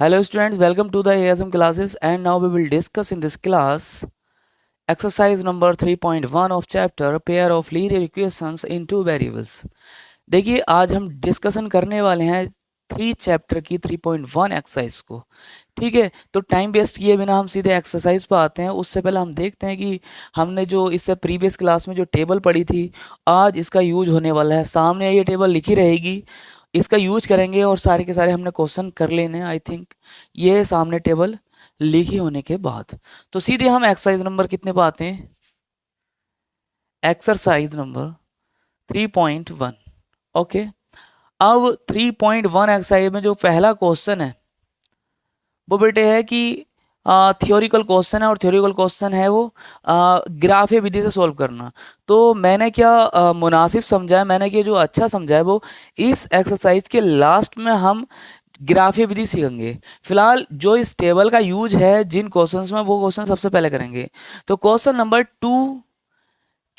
Hello students, welcome to the ASM classes and now we will discuss in this class exercise number 3.1 of chapter pair of linear equations in two variables। देखिए आज हम discussion करने वाले हैं 3 chapter की 3.1 exercise को। ठीक है, तो टाइम वेस्ट किए बिना हम सीधे एक्सरसाइज पर आते हैं। उससे पहले हम देखते हैं कि हमने जो इससे प्रीवियस क्लास में जो टेबल पढ़ी थी आज इसका यूज होने वाला है। सामने ये टेबल लिखी रहेगी, इसका यूज करेंगे और सारे के सारे हमने क्वेश्चन कर लेने। आई थिंक ये सामने टेबल लिखी होने के बाद तो सीधे हम एक्सरसाइज नंबर कितने पे आते हैं, एक्सरसाइज नंबर 3.1। ओके, अब 3.1 एक्सरसाइज में जो पहला क्वेश्चन है वो बेटे है कि थियोरिकल क्वेश्चन है और थियोरिकल क्वेश्चन है वो ग्राफीय विधि से सॉल्व करना। तो मैंने क्या मुनासिब समझा है, मैंने क्या जो अच्छा समझा है वो इस एक्सरसाइज के लास्ट में हम ग्राफीय विधि सीखेंगे। फिलहाल जो इस टेबल का यूज है जिन क्वेश्चंस में वो क्वेश्चन सबसे पहले करेंगे। तो क्वेश्चन नंबर 2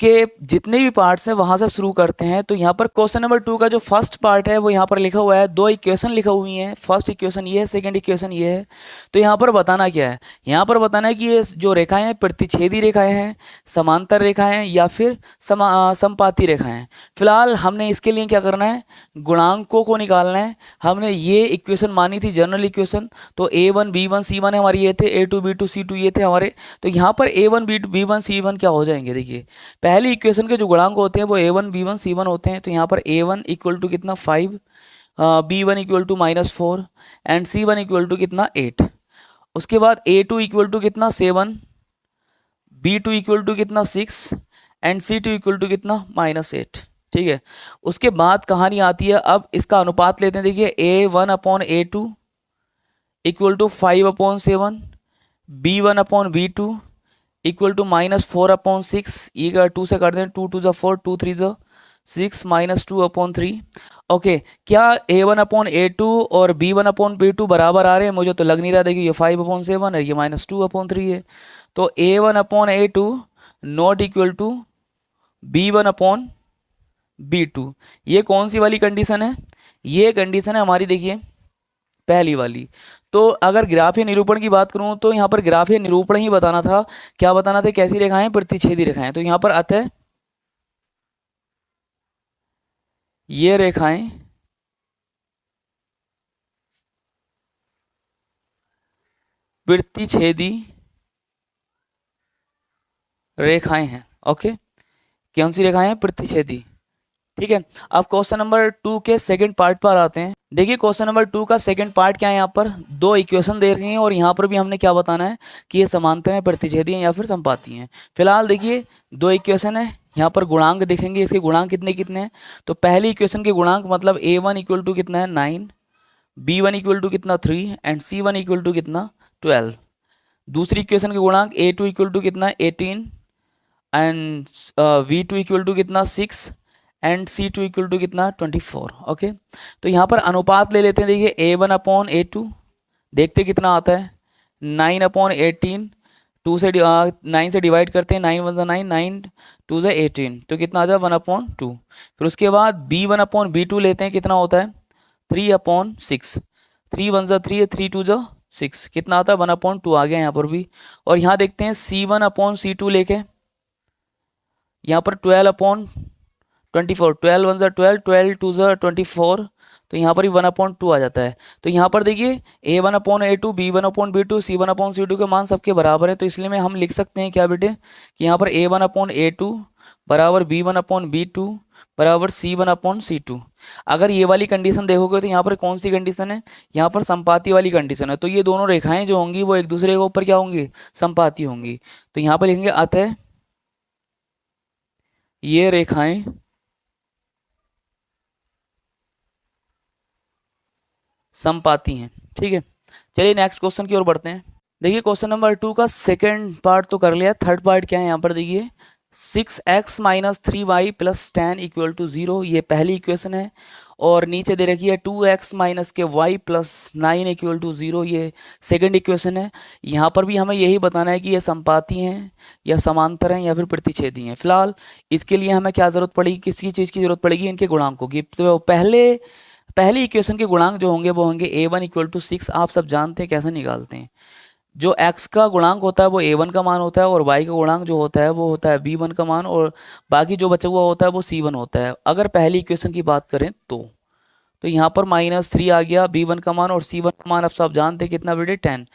के जितने भी पार्ट्स हैं वहां से शुरू करते हैं। तो यहाँ पर क्वेश्चन नंबर 2 का जो फर्स्ट पार्ट है वो यहाँ पर लिखा हुआ है, दो इक्वेशन लिखा हुई हैं। फर्स्ट इक्वेशन ये है, सेकंड इक्वेशन ये है। तो यहाँ पर बताना क्या है, यहाँ पर बताना है कि ये जो रेखाएं हैं प्रतिच्छेदी रेखाएं हैं, समांतर रेखाएं हैं या फिर समपाती रेखाएं हैं। फिलहाल हमने इसके लिए क्या करना है, गुणांकों को निकालना है। हमने ये इक्वेशन मानी थी जनरल इक्वेशन, तो A1 B1 C1 हमारे ये थे, A2 B2 C2 ये थे हमारे। तो यहाँ पर A1 B1 C1 क्या हो जाएंगे, देखिए पहली इक्वेशन के जो गुणांक होते हैं वो A1 B1 C1 होते हैं। तो यहाँ पर A1 इक्वल टू कितना 5, B1 equal to -4 and C1 equal to कितना 8। उसके बाद A2 इक्वल टू कितना 7, B2 इक्वल टू कितना 6 एंड C2 इक्वल टू कितना -8। ठीक है, उसके बाद कहानी आती है, अब इसका अनुपात लेते हैं। देखिए A1/A2 equal to 5/7, B1/B2 equal to -4/6। ये का 2 से काट दें, 2 2 4, 2 3 6 -2/3। ओके, क्या A1/A2 और B1/B2 बराबर आ रहे हैं? मुझे तो लग नहीं रहा। देखिए ये 5/7 है, ये -2/3 है। तो A1/A2 not equal to B1/B2। ये कौन सी वाली कंडीशन है? ये कंडीशन है हमारी, देखिए पहली वाली। तो अगर ग्राफीय निरूपण की बात करूं तो यहाँ पर ग्राफीय निरूपण ही बताना था। क्या बताना था, कैसी रेखाएं, प्रतिच्छेदी रेखाएं। तो यहाँ पर अतः ये रेखाएं प्रतिच्छेदी रेखाएं हैं। ओके, कौन सी रेखाएं, प्रतिच्छेदी। ठीक है, अब क्वेश्चन नंबर 2 के सेकंड पार्ट पर आते हैं। देखिए क्वेश्चन नंबर 2 का सेकंड पार्ट क्या है, यहाँ पर दो इक्वेशन दे रही हैं और यहाँ पर भी हमने क्या बताना है कि ये समांतर हैं, प्रतिच्छेदी हैं या फिर समपाती हैं। फिलहाल देखिए दो इक्वेशन है, यहाँ पर गुणांक देखेंगे, इसके गुणांक कितने कितने हैं। तो पहली इक्वेशन के गुणांक मतलब A1 इक्वल टू कितना है 9, B1 इक्वल टू कितना 3 एंड C1 इक्वल टू कितना 12। दूसरी इक्वेशन के गुणांक A2 इक्वल टू कितना 18 एंड V2 इक्वल टू कितना 6 एंड C2 इक्वल टू कितना 24। ओके, तो यहाँ पर अनुपात ले लेते हैं। देखिए A1/A2 देखते कितना आता है, 9/18। 2 से 9 से डिवाइड करते हैं, 9 1 9, 9 2 18, तो कितना आ जाए 1/2। फिर उसके बाद B1/B2 लेते हैं, कितना होता है 3/6। 3 1 3, 3 2 6, कितना आता है 1/2 आ गया यहाँ पर भी। और यहाँ देखते हैं C1/C2 लेके, यहाँ पर 12/24, 12 1 12, 12 2 24, तो यहाँ पर ही 1/2 आ जाता है। तो यहाँ पर देखिए A1/A2, B1/B2, C1/C2 के मान सबके बराबर है। तो इसलिए में हम लिख सकते हैं क्या बेटे कि यहाँ पर A1/A2 बराबर B1/B2 बराबर C1/C2। अगर ये वाली कंडीशन देखोगे तो यहाँ पर कौन सी कंडीशन है, यहाँ पर संपाती वाली कंडीशन है। तो ये दोनों रेखाएं जो होंगी वो एक दूसरे के ऊपर क्या होंगी, संपाती होंगी। तो यहाँ पर लिखेंगे अतः ये रेखाएं समपाती हैं। ठीक है, चलिए नेक्स्ट क्वेश्चन की ओर बढ़ते हैं। देखिए क्वेश्चन नंबर 2 का सेकंड पार्ट तो कर लिया, थर्ड पार्ट क्या है यहाँ पर देखिए 6x - 3y + 10 इक्वल टू 0, ये पहली इक्वेशन है। और नीचे दे रखी है 2x - y + 9 इक्वल टू 0, ये सेकंड इक्वेशन है। यहाँ पर भी हमें यही बताना है कि ये समपाती हैं या समांतर हैं या फिर प्रतिच्छेदी हैं। फिलहाल इसके लिए हमें क्या ज़रूरत पड़ेगी, किसी चीज़ की ज़रूरत पड़ेगी, इनके गुणांकों की। तो पहले पहली इक्वेशन के गुणांक जो होंगे वो होंगे a1 इक्वल टू 6। आप सब जानते हैं कैसे निकालते हैं। जो x का गुणांक होता है वो a1 का मान होता है और y का गुणांक जो होता है वो होता है b1 का मान, और बाकी जो बचा हुआ होता है वो c1 होता है। अगर पहली इक्वेशन की बात करें तो यहाँ पर -3 आ गया b1 का मान, और c1 का मान अब सब जानते हैं कितना बेटे 10।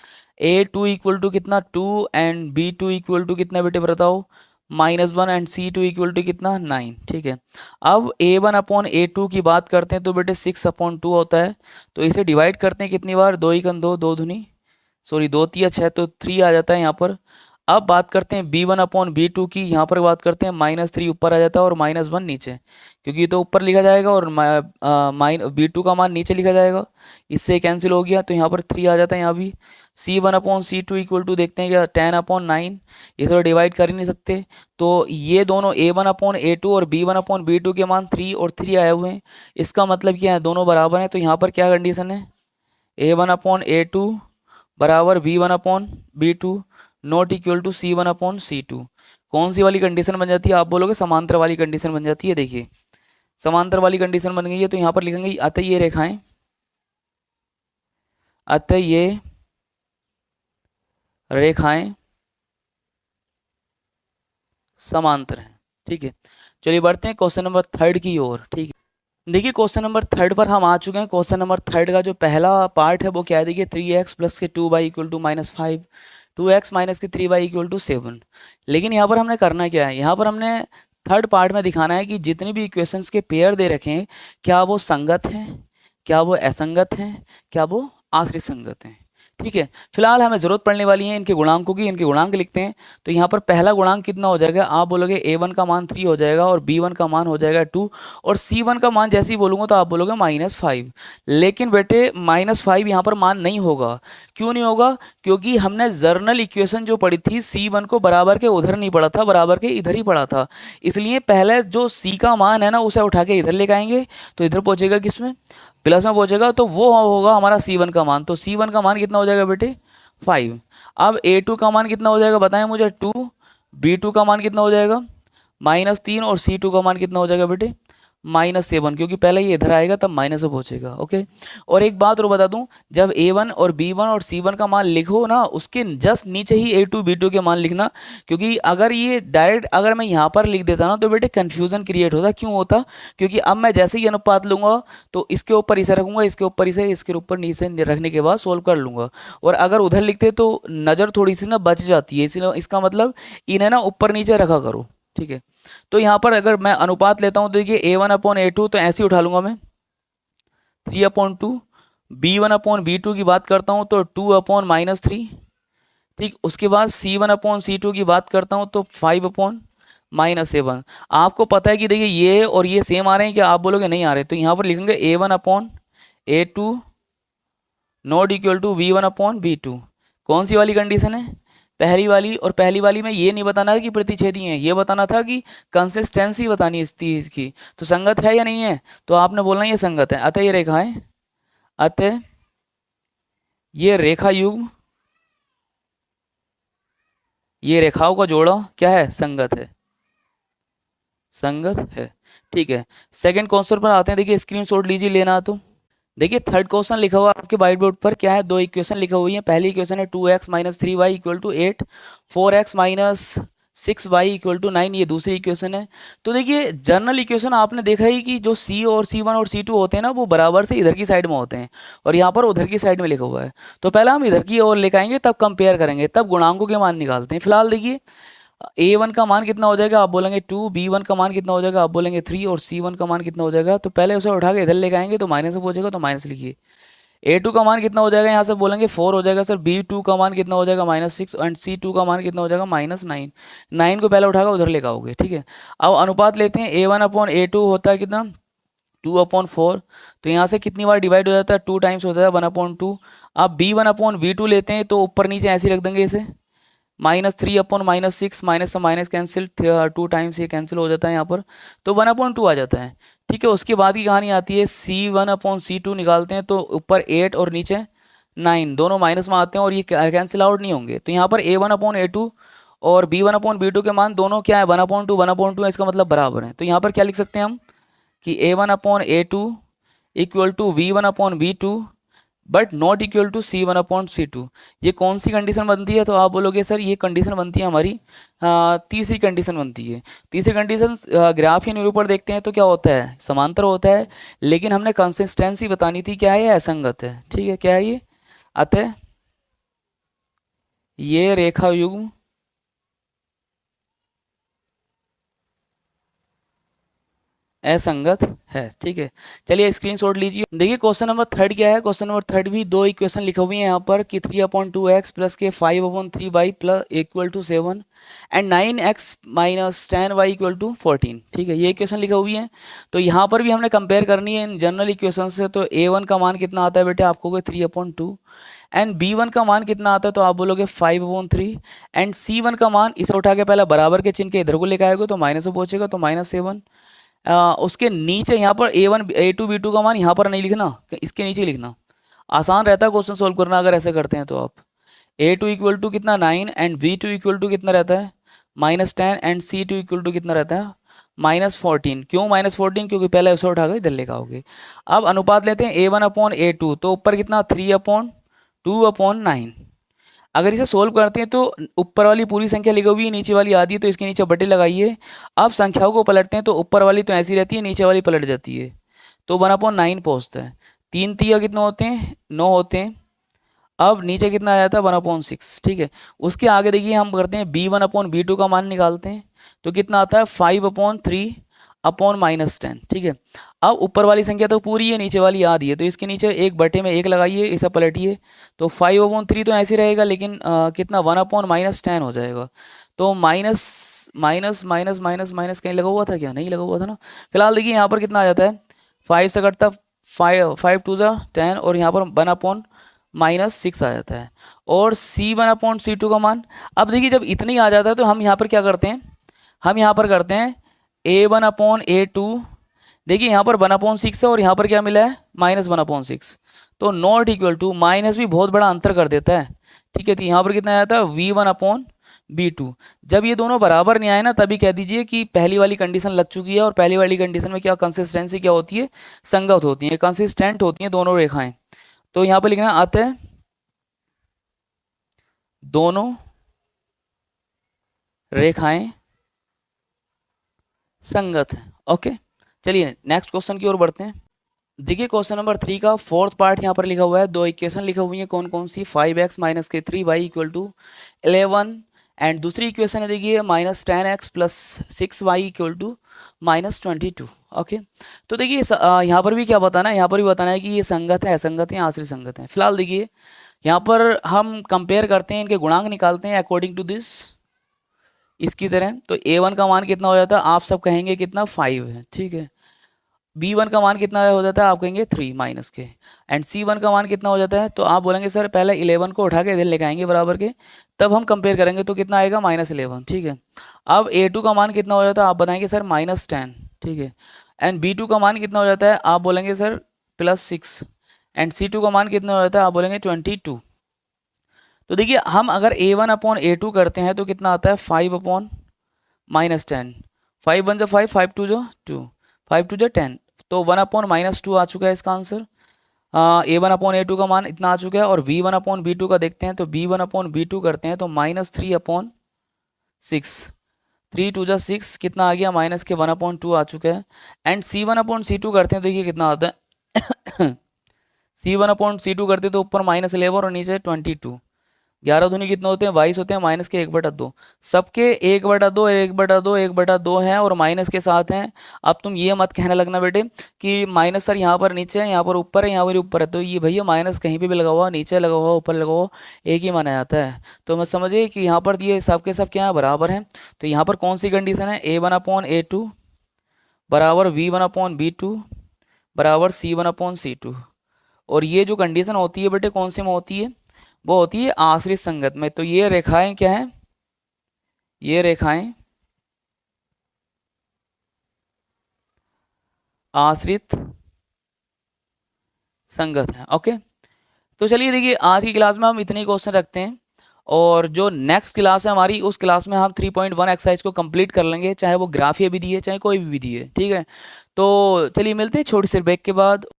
a2 इक्वल टू कितना 2 एंड b2 इक्वल टू कितना बेटे बताओ -1 एंड c2 इक्वल टू कितना 9। ठीक है, अब a1 अपॉन a2 की बात करते हैं तो बेटे 6/2 होता है। तो इसे डिवाइड करते हैं कितनी बार, 2 × 2 2 दूनी सॉरी 2 × 6 तो 3 आ जाता है यहाँ पर। अब बात करते हैं b1 अपॉन b2 की, यहाँ पर बात करते हैं -3 ऊपर आ जाता है और -1 नीचे, क्योंकि ये तो ऊपर लिखा जाएगा और b2 का मान नीचे लिखा जाएगा, इससे कैंसिल हो गया तो यहाँ पर 3 आ जाता है। यहाँ भी c1 upon c2 equal to देखते हैं क्या 10/9, ये तो डिवाइड कर ही नहीं सकते। तो ये दोनों a1 अपॉन a2 और b1 अपॉन b2 के मान 3 और 3 आए हुए हैं, इसका मतलब क्या है दोनों बराबर हैं। तो यहाँ पर क्या कंडीशन है, a1 अपॉन a2 बराबर b1 upon b2 not equal to c1 upon c2। कौन सी वाली कंडीशन बन जाती है, आप बोलोगे समांतर वाली कंडीशन बन जाती है। देखिए समांतर वाली कंडीशन बन गई है, तो यहाँ पर लिखेंगे अतः ये रेखाएं, अतः ये रेखाएं समांतर हैं। ठीक है, चलिए बढ़ते हैं क्वेश्चन नंबर 3 की ओर। ठीक है, देखिए क्वेश्चन नंबर 3 पर हम आ चुके हैं। क्वेश्चन नंबर 3 का जो पहला पार्ट है वो क्या है, देखिए 3x प्लस के 2y equal to -5, 2x minus के 3y इक्वल टू 7। लेकिन यहाँ पर हमने करना क्या है, यहाँ पर हमने थर्ड पार्ट में दिखाना है कि जितने भी इक्वेशंस के पेयर दे रखे हैं क्या वो संगत हैं, क्या वो असंगत हैं, क्या वो आश्रित संगत हैं। ठीक है, फिलहाल हमें जरूरत पड़ने वाली है इनके गुणांकों की। इनके गुणांक लिखते हैं। तो यहाँ पर पहला गुणांक कितना हो जाएगा, आप बोलोगे a1 का मान 3 हो जाएगा और b1 का मान हो जाएगा 2 और c1 का मान जैसे ही बोलूँगा तो आप बोलोगे -5। लेकिन बेटे -5 यहाँ पर मान नहीं होगा। क्यों नहीं होगा, क्योंकि हमने जर्नल इक्वेशन जो पढ़ी थी c1 को बराबर के उधर नहीं पढ़ा था, बराबर के इधर ही पढ़ा था। इसलिए पहले जो c का मान है ना उसे उठा के इधर लेके आएंगे, तो इधर पहुँचेगा किसमें, प्लस में पहुंचेगा, तो वो होगा हमारा c1 का मान। तो c1 का मान कितना हो जाएगा बेटे 5। अब a2 का मान कितना हो जाएगा बताएं मुझे 2, b2 का मान कितना हो जाएगा -3 और c2 का मान कितना हो जाएगा बेटे -7, क्योंकि पहले ये इधर आएगा तब माइनस से पहुंचेगा। ओके, और एक बात और बता दूं, जब a1 और b1 और c1 का मान लिखो ना उसके जस्ट नीचे ही a2 b2 के मान लिखना, क्योंकि अगर ये डायरेक्ट अगर मैं यहाँ पर लिख देता ना तो बेटे कन्फ्यूजन क्रिएट होता। क्यों होता, क्योंकि अब मैं जैसे ही अनुपात लूंगा तो इसके ऊपर इसे रखूंगा, इसके ऊपर इसे, इसके ऊपर नीचे रखने के बाद सोल्व कर लूंगा, और अगर उधर लिखते तो नज़र थोड़ी सी ना बच जाती है। इसलिए इसका मतलब इन्हें ना ऊपर नीचे रखा करो। ठीक है, तो यहाँ पर अगर मैं अनुपात लेता हूँ तो देखिए a1 अपॉन a2 तो ऐसे ही उठा लूंगा मैं 3/2, b1 अपॉन b2 की बात करता हूँ तो 2 अपॉन -3। ठीक, उसके बाद c1 अपॉन c2 की बात करता हूँ तो 5 अपॉन -7। आपको पता है कि देखिए ये और ये सेम आ रहे हैं क्या, आप बोलोगे नहीं आ रहे, तो यहाँ पर लिखेंगे a1 upon a2 not equal to v1 upon v2। कौन सी वाली कंडीशन है, पहली वाली। और पहली वाली में ये नहीं बताना था कि प्रतिच्छेदी हैं, ये बताना था कि कंसिस्टेंसी बतानी थी इसकी, तो संगत है या नहीं है, तो आपने बोलना ये संगत है। अतः ये रेखाएं, अतः ये रेखा युग्म, ये रेखाओं का जोड़ा क्या है, संगत है, संगत है। ठीक है, सेकंड क्वेश्चन पर आते हैं। देखिए स्क्रीनशॉट लीजिए लेना तो देखिए थर्ड क्वेश्चन लिखा हुआ आपके व्हाइट बोर्ड पर, क्या है, दो इक्वेशन लिखा हुई है। पहली इक्वेशन है 2x minus 3y equal to 8, 4x minus 6y equal to 9, ये दूसरी इक्वेशन है। तो देखिए जनरल इक्वेशन आपने देखा ही कि जो c और c1 और c2 होते हैं ना वो बराबर से इधर की साइड में होते हैं, और यहाँ पर उधर की साइड में लिखा हुआ है। तो पहले हम इधर की ओर लेकर आएंगे, तब कंपेयर करेंगे, तब गुणांकों के मान निकालते हैं। फिलहाल देखिए a1 का मान कितना हो जाएगा, आप बोलेंगे 2, b1 का मान कितना हो जाएगा, आप बोलेंगे 3, और c1 का मान कितना हो जाएगा। तो पहले उसे उठा के इधर लेके आएंगे तो माइनस से पहुंचेगा, तो माइनस लिखिए। a2 का मान कितना हो जाएगा, यहाँ से बोलेंगे 4 हो जाएगा सर। b2 का मान कितना हो जाएगा -6, एंड c2 का मान कितना हो जाएगा -9। 9 को पहले उठाकर उधर लेकर आओगे। ठीक है, अब अनुपात लेते हैं। a1 अपॉन a2 होता है कितना 2/4, तो यहाँ से कितनी बार डिवाइड हो जाता है, 2 टाइम्स होता है 1/2। अब b1 अपॉन b2 लेते हैं तो ऊपर नीचे ऐसे रख देंगे इसे, -3 अपॉन -6, माइनस से माइनस कैंसिल, 2 टाइम्स ये कैंसिल हो जाता है यहाँ पर, तो 1/2 आ जाता है। ठीक है, उसके बाद की कहानी आती है c1 अपॉन c2 निकालते हैं तो ऊपर 8 और नीचे 9, दोनों माइनस में आते हैं और ये कैंसिल आउट नहीं होंगे। तो यहाँ पर a1 अपॉन a2 और b1 अपॉन b2 के मान दोनों क्या है 1/2 है, इसका मतलब बराबर है। तो यहाँ पर क्या लिख सकते हैं हम कि a1 upon a2 equal to V1/V2 but not equal to C1/C2। ये कौन सी कंडीशन बनती है? तो आप बोलोगे सर ये कंडीशन बनती है हमारी तीसरी कंडीशन बनती है। तीसरी कंडीशन ग्राफ या निरूपण देखते हैं तो क्या होता है, समांतर होता है, लेकिन हमने कंसिस्टेंसी बतानी थी, क्या है ये असंगत है। ठीक है, क्या है ये? अतः ये रेखा युग्म असंगत है। ठीक है, चलिए स्क्रीनशॉट लीजिए। देखिए क्वेश्चन नंबर 3 क्या है। क्वेश्चन नंबर 3 भी दो इक्वेशन लिखे हुए हैं यहाँ पर कि 3/2x प्लस के 5/3y plus equal to 7 and 9x minus 10y equal to 14। ठीक है, ये इक्वेशन लिखी हुई है। तो यहाँ पर भी हमने कंपेयर करनी है इन जनरल इक्वेशन से। तो a1 का मान कितना आता है बेटे? आपको 3/2 एंड b1 का मान कितना आता है? तो आप बोलोगे 5/3 एंड c1 का मान, इसे उठा के पहले बराबर के चिन्ह के इधर को लेकर आएगा तो माइनस में पहुंचेगा तो -7। उसके नीचे यहाँ पर A1 A2 B2 का मान यहाँ पर नहीं लिखना, इसके नीचे लिखना। आसान रहता है क्वेश्चन सोल्व करना अगर ऐसे करते हैं तो। आप A2 इक्वल टू कितना 9 एंड B2 इक्वल टू कितना रहता है -10 एंड C2 इक्वल टू कितना रहता है -14। क्यों -14? क्योंकि पहले उसे उठा कर इधर लेकर आओगे। अब अनुपात लेते हैं A1/A2, तो ऊपर कितना 3/2/9। अगर इसे सोल्व करते हैं तो ऊपर वाली पूरी संख्या लिखी हुई है, नीचे वाली आधी है, तो इसके नीचे बटे लगाइए। अब संख्याओं को पलटते हैं तो ऊपर वाली तो ऐसी रहती है, नीचे वाली पलट जाती है, तो 1/9 पहुंचता है। 3 तिया कितने होते हैं? 9 होते हैं। अब नीचे कितना आ जाता है 1/6। ठीक है, उसके आगे देखिए हम करते हैं B1/B2 का मान निकालते हैं तो कितना आता है 5/3/-10। ठीक है, अब ऊपर वाली संख्या तो पूरी है, नीचे वाली आधी है, तो इसके नीचे एक बटे में एक लगाइए, इसे पलटिए तो 5/3 तो ऐसे रहेगा, लेकिन कितना 1/-10 हो जाएगा। तो minus minus minus minus minus कहीं लगा हुआ था क्या? नहीं लगा हुआ था ना। फिलहाल देखिए यहाँ पर कितना आ जाता है 5 से कटता 5 2 10 और यहाँ पर 1/-6 आ जाता है। और C1/C2 का मान, अब देखिए जब इतना ही आ जाता है तो हम यहाँ पर क्या करते हैं, हम यहाँ पर करते हैं A1/A2। देखिए यहाँ पर 1/6 है और यहाँ पर क्या मिला है -1/6, तो नॉट इक्वल टू, माइनस भी बहुत बड़ा अंतर कर देता है। ठीक है, तो यहाँ पर कितना आया था V1/B2। जब ये दोनों बराबर नहीं आए ना, तभी कह दीजिए कि पहली वाली कंडीशन लग चुकी है। और पहली वाली कंडीशन में क्या कंसिस्टेंसी क्या होती है? संगत होती है, कंसिस्टेंट होती हैं दोनों रेखाएं। तो यहाँ पर लिखना अतः दोनों रेखाएं संगत है। ओके, चलिए नेक्स्ट क्वेश्चन की ओर बढ़ते हैं। देखिए क्वेश्चन नंबर 3 का फोर्थ पार्ट यहाँ पर लिखा हुआ है। दो इक्वेशन लिखी हुई है, कौन कौन सी? 5x माइनस के 3y इक्वल टू 11 एंड दूसरी इक्वेशन है देखिए -10x plus 6y equal to -22। Okay, तो देखिए यहाँ पर भी क्या बताना है, यहाँ पर भी बताना है कि ये संगत है, असंगत है, आश्रित संगत है। फिलहाल देखिए यहाँ पर हम कंपेयर करते हैं, इनके गुणांक निकालते हैं अकॉर्डिंग टू दिस, इसकी तरह। तो A1 का मान कितना हो जाता है? आप सब कहेंगे कितना 5 है। ठीक है, B1 का मान कितना हो जाता है? आप कहेंगे 3 माइनस के। एंड C1 का मान कितना हो जाता है? तो आप बोलेंगे सर पहले 11 को उठा के इधर लेके आएंगे बराबर के, तब हम कंपेयर करेंगे तो कितना आएगा -11। ठीक है, अब A2 का मान कितना हो जाता है? आप बताएंगे सर -10। ठीक है, एंड B2 का मान कितना हो जाता है? आप बोलेंगे सर +6। एंड C2 का मान कितना हो जाता है? आप बोलेंगे 22। तो देखिए हम अगर A1/A2 करते हैं तो कितना आता है 5/-10। 5 1 5, 5 2 2, 5 2 10, तो 1/-2 आ चुका है इसका आंसर। A1/A2 का मान इतना आ चुका है। और B1/B2 का देखते हैं तो B1/B2 करते हैं तो -3/6, 3 2 6, कितना आ गया माइनस के 1/2 आ चुका है। एंड C1/C2 करते हैं तो देखिए कितना आता है C1/C2 करते हैं तो ऊपर -11 और नीचे 22, 11 दूनी कितने होते हैं 22 होते हैं, माइनस के 1/2, सबके 1/2 1/2 1/2 है और माइनस के साथ हैं। अब तुम ये मत कहने लगना बेटे कि माइनस सर यहाँ पर नीचे है, यहाँ पर ऊपर है, यहाँ पर ऊपर है। तो ये भैया माइनस कहीं पे भी लगा हुआ, नीचे लगा हुआ, ऊपर लगा हुआ, एक ही माना जाता है। तो मैं समझिए कि यहाँ पर ये सब के सब क्या है बराबर हैं। तो यहाँ पर कौन सी कंडीशन है? A1/A2 बराबर V1/B2 बराबर C1/C2। और ये जो कंडीशन होती है बेटे कौन से में होती है? वो होती है आश्रित संगत में। तो ये रेखाएं क्या है? ये रेखाएं आश्रित संगत है। ओके, तो चलिए देखिए आज की क्लास में हम इतने क्वेश्चन रखते हैं और जो नेक्स्ट क्लास है हमारी उस क्लास में हम 3.1 एक्सरसाइज को कंप्लीट कर लेंगे, चाहे वो ग्राफिया भी दी है चाहे कोई भी विधि है। ठीक है, तो चलिए मिलते हैं छोटी सी ब्रेक के बाद।